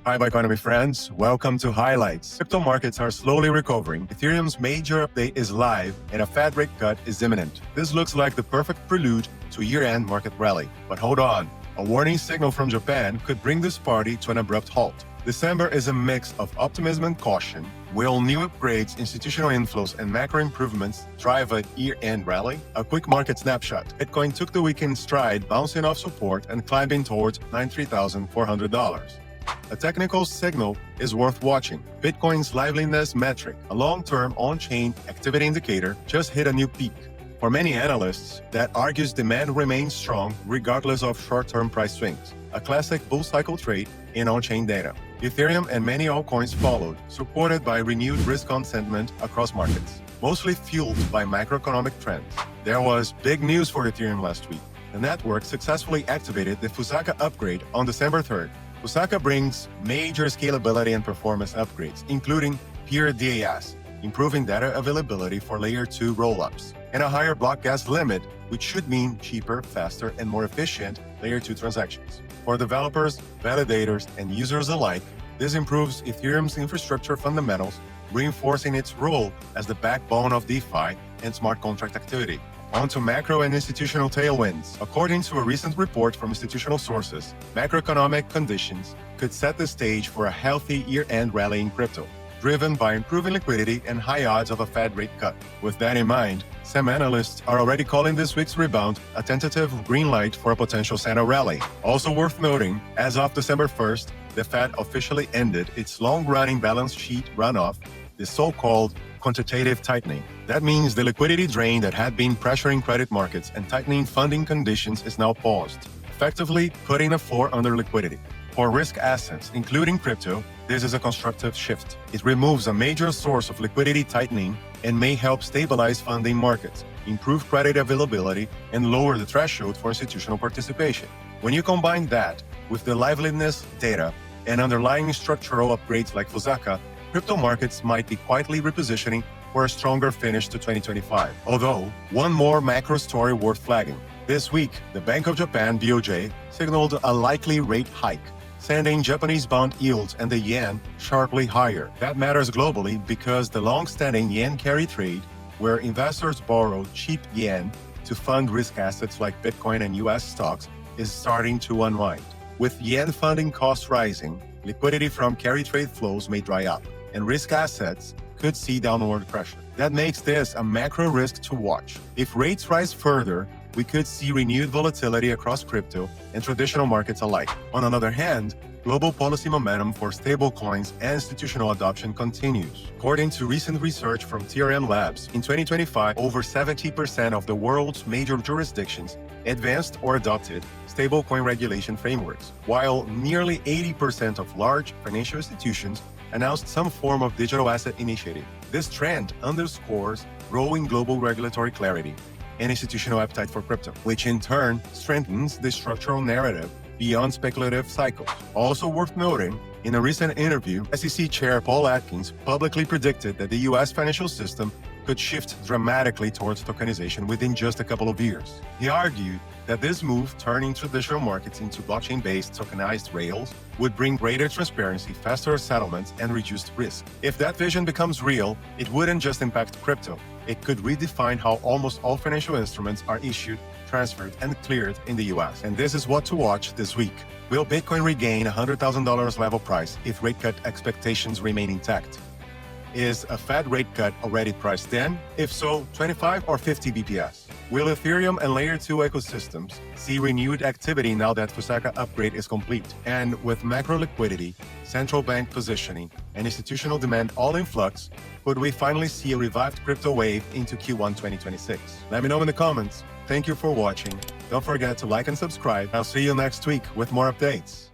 Hi, Bioeconomy friends. Welcome to Highlights. Crypto markets are slowly recovering. Ethereum's major update is live, and a Fed rate cut is imminent. This looks like the perfect prelude to year-end market rally. But hold on. A warning signal from Japan could bring this party to an abrupt halt. December is a mix of optimism and caution. Will new upgrades, institutional inflows, and macro improvements drive a year-end rally? A quick market snapshot. Bitcoin took the weekend stride, bouncing off support and climbing towards $93,400. A technical signal is worth watching. Bitcoin's liveliness metric, a long-term on-chain activity indicator, just hit a new peak. For many analysts, that argues demand remains strong regardless of short-term price swings, a classic bull cycle trade in on-chain data. Ethereum and many altcoins followed, supported by renewed risk-on sentiment across markets, mostly fueled by macroeconomic trends. There was big news for Ethereum last week. The network successfully activated the Fusaka upgrade on December 3rd. Fusaka brings major scalability and performance upgrades, including Pure DAS, improving data availability for Layer 2 rollups, and a higher block gas limit, which should mean cheaper, faster, and more efficient Layer 2 transactions. For developers, validators, and users alike, this improves Ethereum's infrastructure fundamentals, reinforcing its role as the backbone of DeFi and smart contract activity. On to macro and institutional tailwinds. According to a recent report from institutional sources, macroeconomic conditions could set the stage for a healthy year-end rally in crypto, driven by improving liquidity and high odds of a Fed rate cut. With that in mind, some analysts are already calling this week's rebound a tentative green light for a potential Santa rally. Also worth noting, as of December 1st, the Fed officially ended its long-running balance sheet runoff, the so-called quantitative tightening. That means the liquidity drain that had been pressuring credit markets and tightening funding conditions is now paused, effectively putting a floor under liquidity. For risk assets, including crypto, this is a constructive shift. It removes a major source of liquidity tightening and may help stabilize funding markets, improve credit availability, and lower the threshold for institutional participation. When you combine that with the liveliness data and underlying structural upgrades like Fusaka, crypto markets might be quietly repositioning for a stronger finish to 2025. Although, one more macro story worth flagging. This week, the Bank of Japan, BOJ, signaled a likely rate hike, sending Japanese bond yields and the yen sharply higher. That matters globally because the long-standing yen carry trade, where investors borrow cheap yen to fund risk assets like Bitcoin and US stocks, is starting to unwind. With yen funding costs rising, liquidity from carry trade flows may dry up, and risk assets could see downward pressure. That makes this a macro risk to watch. If rates rise further, we could see renewed volatility across crypto and traditional markets alike. On the other hand, global policy momentum for stablecoins and institutional adoption continues. According to recent research from TRM Labs, in 2025, over 70% of the world's major jurisdictions advanced or adopted stablecoin regulation frameworks, while nearly 80% of large financial institutions announced some form of digital asset initiative. This trend underscores growing global regulatory clarity and institutional appetite for crypto, which in turn strengthens the structural narrative beyond speculative cycles. Also worth noting, in a recent interview, SEC Chair Paul Atkins publicly predicted that the US financial system could shift dramatically towards tokenization within just a couple of years. He argued that this move, turning traditional markets into blockchain-based tokenized rails, would bring greater transparency, faster settlements, and reduced risk. If that vision becomes real, it wouldn't just impact crypto. It could redefine how almost all financial instruments are issued, transferred, and cleared in the US. And this is what to watch this week. Will Bitcoin regain $100,000 level price if rate cut expectations remain intact? Is a Fed rate cut already priced in? If so, 25 or 50 BPS? Will Ethereum and Layer 2 ecosystems see renewed activity now that Fusaka upgrade is complete? And with macro liquidity, central bank positioning, and institutional demand all in flux, could we finally see a revived crypto wave into Q1 2026? Let me know in the comments. Thank you for watching. Don't forget to like and subscribe. I'll see you next week with more updates.